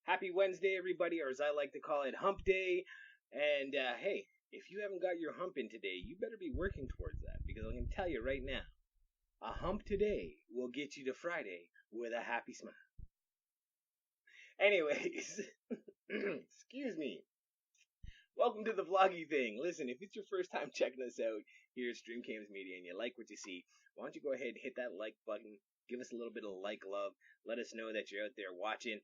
Happy Wednesday, everybody, or as I like to call it, Hump Day. And hey, if you haven't got your hump in today, you better be working towards that because I'm going to tell you right now, a hump today will get you to Friday with a happy smile. Anyways, excuse me. Welcome to the Vlogie thing. Listen, if it's your first time checking us out here at Streamcams Media and you like what you see, why don't you go ahead and hit that like button, give us a little bit of like love, let us know that you're out there watching.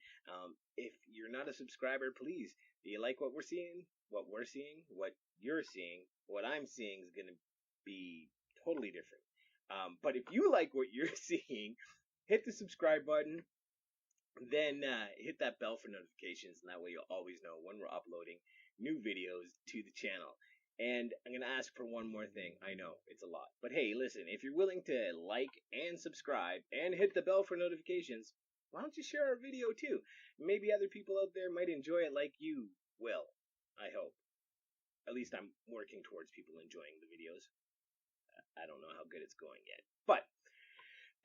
If you're not a subscriber, please, do you like what we're seeing? What we're seeing? What you're seeing? What I'm seeing is going to be totally different. But if you like what you're seeing, hit the subscribe button. Then hit that bell for notifications, and that way you'll always know when we're uploading new videos to the channel. And I'm going to ask for one more thing. I know, it's a lot. But hey, listen, if you're willing to like and subscribe and hit the bell for notifications, why don't you share our video too? Maybe other people out there might enjoy it like you will, I hope. At least I'm working towards people enjoying the videos. I don't know how good it's going yet. But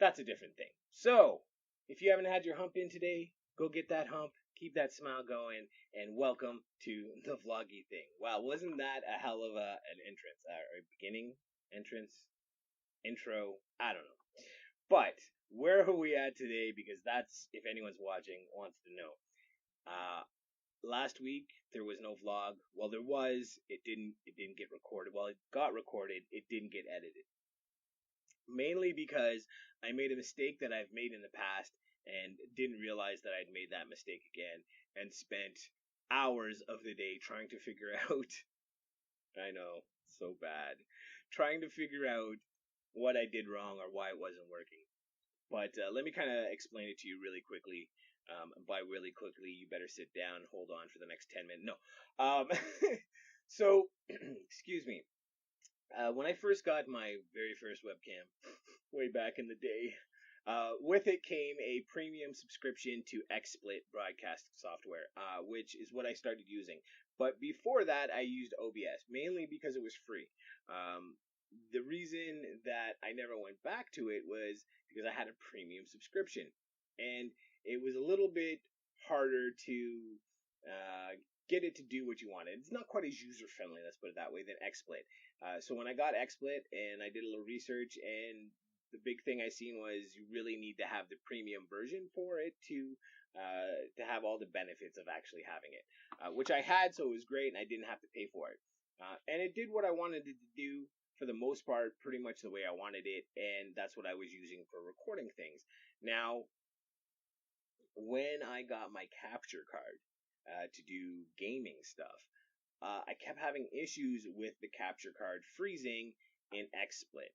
that's a different thing. So, if you haven't had your hump in today, go get that hump, keep that smile going, and welcome to the Vlogie thing. Wow, wasn't that a hell of an entrance? Or beginning, entrance, intro, I don't know. But, where are we at today? Because that's, if anyone's watching, wants to know. Last week, there was no vlog. Well, there was, it didn't get recorded. Well, it got recorded, it didn't get edited. Mainly because I made a mistake that I've made in the past and didn't realize that I'd made that mistake again and spent hours of the day trying to figure out, I know, so bad, trying to figure out what I did wrong or why it wasn't working. But let me kind of explain it to you really quickly. By really quickly, you better sit down, hold on for the next 10 minutes. No. So, excuse me. When I first got my very first webcam, way back in the day, with it came a premium subscription to Xsplit broadcast software, which is what I started using. But before that, I used OBS, mainly because it was free. The reason that I never went back to it was because I had a premium subscription. And it was a little bit harder to get it to do what you wanted. It's not quite as user-friendly, let's put it that way, than XSplit. So when I got XSplit and I did a little research, and the big thing I seen was you really need to have the premium version for it to have all the benefits of actually having it, which I had, so it was great, and I didn't have to pay for it. And it did what I wanted it to do for the most part, pretty much the way I wanted it, and that's what I was using for recording things. Now, when I got my capture card to do gaming stuff, I kept having issues with the capture card freezing in XSplit.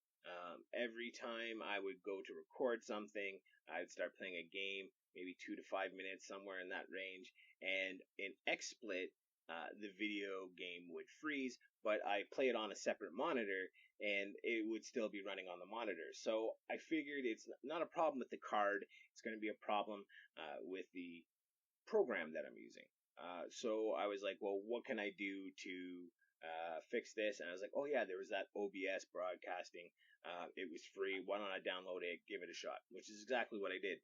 Every time I would go to record something, I'd start playing a game, maybe 2 to 5 minutes, somewhere in that range, and in XSplit, the video game would freeze, but I play it on a separate monitor, and it would still be running on the monitor. So I figured it's not a problem with the card, it's going to be a problem with the program that I'm using. So I was like, well, what can I do to fix this? And I was like, oh yeah, there was that OBS broadcasting. It was free. Why don't I download it, give it a shot? Which is exactly what I did.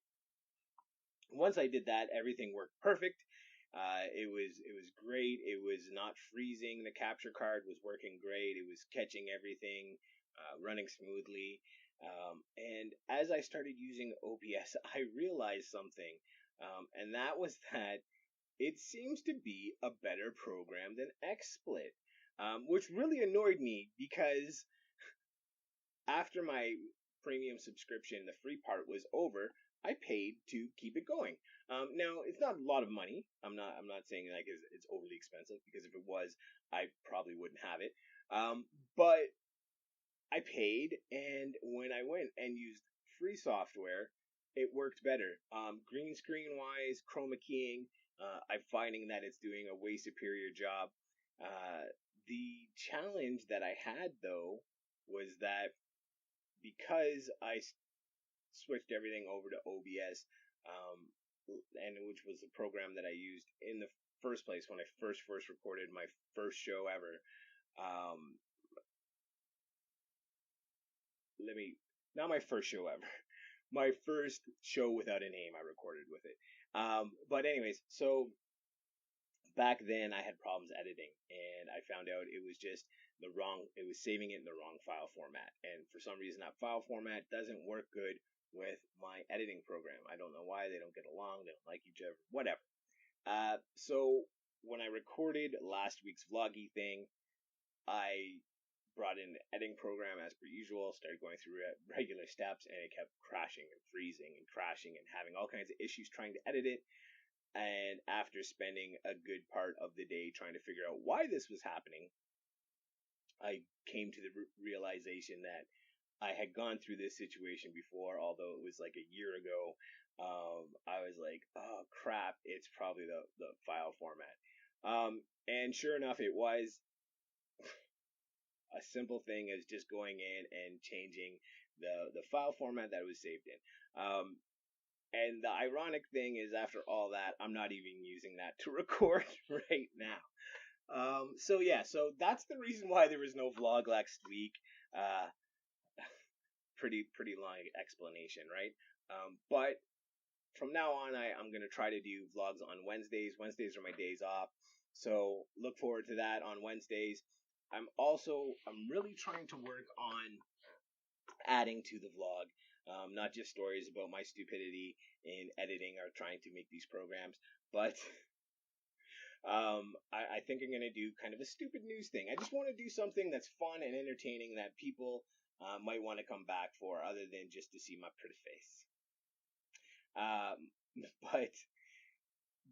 Once I did that, everything worked perfect. It was great. It was not freezing. The capture card was working great. It was catching everything, running smoothly. And as I started using OBS, I realized something, and that was that it seems to be a better program than XSplit, which really annoyed me because after my premium subscription, the free part was over, I paid to keep it going. Now it's not a lot of money. I'm not saying like it's overly expensive, because if it was, I probably wouldn't have it. But I paid, and when I went and used free software, it worked better. Green screen wise, chroma keying, I'm finding that it's doing a way superior job. The challenge that I had though was that because I switched everything over to OBS, and which was the program that I used in the first place when I first recorded my first show ever. Not my first show ever. My first show without a name I recorded with it. But anyways, so back then I had problems editing, and I found out it was just it was saving it in the wrong file format. And for some reason that file format doesn't work good with my editing program. I don't know why. They don't get along, they don't like each other, whatever. So when I recorded last week's Vlogie thing, I brought in the editing program as per usual, started going through regular steps, and it kept crashing and freezing and crashing and having all kinds of issues trying to edit it. And after spending a good part of the day trying to figure out why this was happening, I came to the realization that I had gone through this situation before, although it was like a year ago. I was like, oh crap, it's probably the file format. And sure enough, it was a simple thing as just going in and changing the file format that it was saved in. And the ironic thing is, after all that, I'm not even using that to record right now. So yeah, so that's the reason why there was no vlog last week. Uh, pretty long explanation, right? But from now on, I'm gonna try to do vlogs on Wednesdays. Wednesdays are my days off, so look forward to that on Wednesdays. I'm really trying to work on adding to the vlog, not just stories about my stupidity in editing or trying to make these programs, but I think I'm going to do kind of a stupid news thing. I just want to do something that's fun and entertaining that people might want to come back for, other than just to see my pretty face. But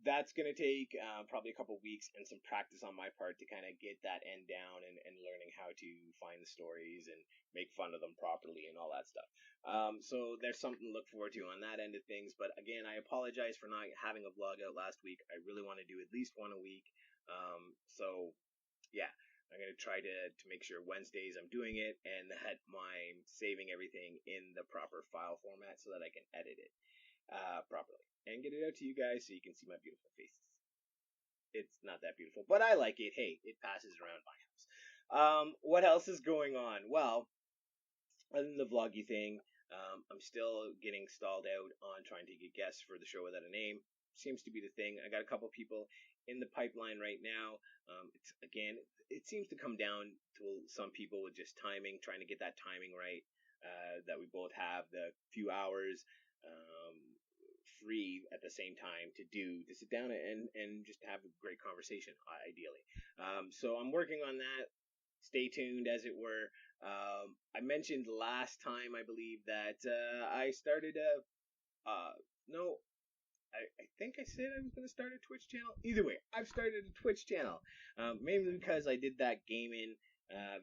that's going to take probably a couple weeks and some practice on my part to kind of get that end down, and learning how to find the stories and make fun of them properly and all that stuff. So there's something to look forward to on that end of things. But again, I apologize for not having a vlog out last week. I really want to do at least one a week. So yeah, I'm going to try to make sure Wednesdays I'm doing it, and that I'm saving everything in the proper file format so that I can edit it properly and get it out to you guys so you can see my beautiful faces. It's not that beautiful, but I like it. Hey, it passes around my house. What else is going on? Well, other than the vloggy thing, I'm still getting stalled out on trying to get guests for the show without a name. Seems to be the thing. I got a couple people in the pipeline right now. It seems to come down to some people with just timing, trying to get that timing right. That we both have the few hours free at the same time to sit down and just have a great conversation, ideally. So I'm working on that. Stay tuned, as it were. I mentioned last time, I believe, that I started no, I think I said I was going to start a Twitch channel. Either way, I've started a Twitch channel, mainly because I did that gaming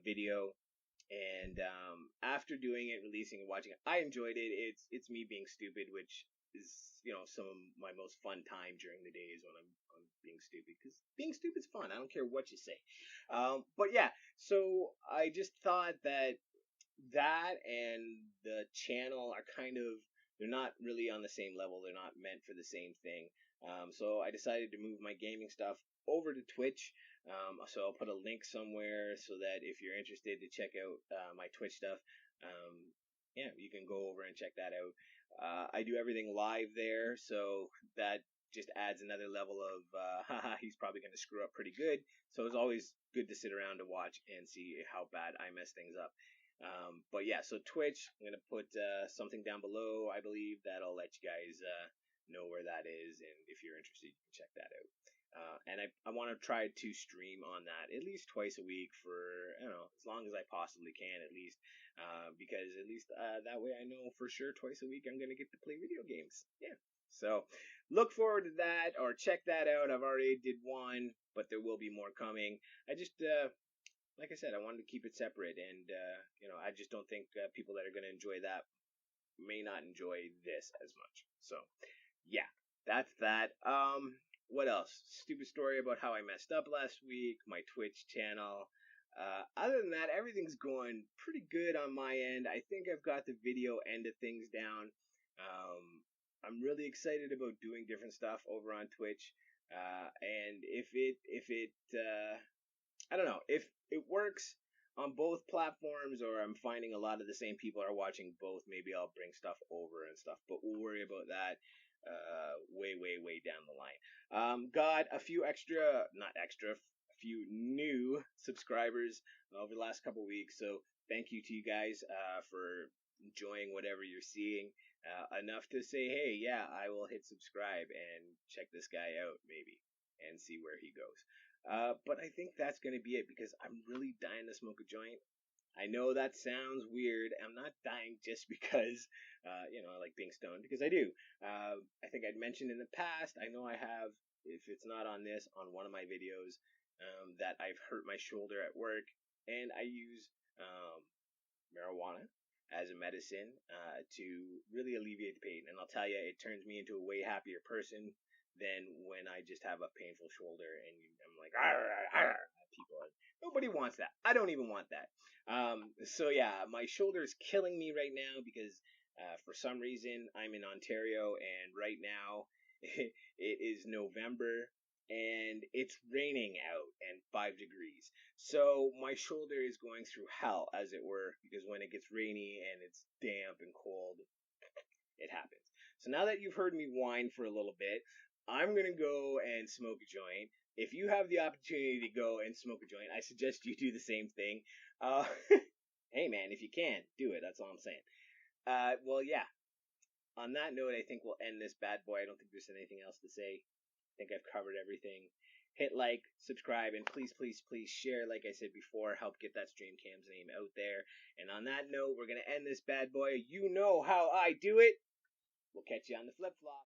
video, and after doing it, releasing and watching it, I enjoyed it. It's me being stupid, which is some of my most fun time during the days when I'm being stupid, because being stupid's fun. I don't care what you say. But yeah, so I just thought that and the channel are they're not really on the same level. They're not meant for the same thing. So I decided to move my gaming stuff over to Twitch. So I'll put a link somewhere so that if you're interested to check out my Twitch stuff, yeah, you can go over and check that out. I do everything live there, so that just adds another level of, haha, he's probably going to screw up pretty good. So it's always good to sit around to watch and see how bad I mess things up. But yeah, so Twitch, I'm going to put something down below, I believe, that'll let you guys know where that is, and if you're interested, you can check that out. And I want to try to stream on that at least twice a week for, as long as I possibly can, at least, because at least that way I know for sure twice a week I'm going to get to play video games. Yeah. So look forward to that, or check that out. I've already did one, but there will be more coming. I just, like I said, I wanted to keep it separate, and, I just don't think people that are going to enjoy that may not enjoy this as much. So, yeah, that's that. What else? Stupid story about how I messed up last week, my Twitch channel. Other than that, everything's going pretty good on my end. I think I've got the video end of things down. I'm really excited about doing different stuff over on Twitch. And if it I don't know, if it works on both platforms, or I'm finding a lot of the same people are watching both, maybe I'll bring stuff over and stuff, but we'll worry about that way down the line. Got a few a few new subscribers over the last couple weeks. So thank you to you guys for enjoying whatever you're seeing. Enough to say, hey, yeah, I will hit subscribe and check this guy out maybe and see where he goes. But I think that's going to be it because I'm really dying to smoke a joint. I know that sounds weird. I'm not dying just because, I like being stoned, because I do. I think I'd mentioned in the past, I know I have, if it's not on this, on one of my videos, that I've hurt my shoulder at work, and I use marijuana as a medicine to really alleviate the pain. And I'll tell you, it turns me into a way happier person than when I just have a painful shoulder and I'm like, arr, arr, arr, people. Nobody wants that. I don't even want that. So yeah, my shoulder is killing me right now because for some reason I'm in Ontario and right now it is November and it's raining out and 5 degrees. So my shoulder is going through hell, as it were, because when it gets rainy and it's damp and cold, it happens. So now that you've heard me whine for a little bit, I'm going to go and smoke a joint. If you have the opportunity to go and smoke a joint, I suggest you do the same thing. Hey man, if you can, do it. That's all I'm saying. Well, yeah. On that note, I think we'll end this bad boy. I don't think there's anything else to say. I think I've covered everything. Hit like, subscribe, and please, please, please share, like I said before, help get that StreamCam's name out there. And on that note, we're going to end this bad boy. You know how I do it. We'll catch you on the flip-flop.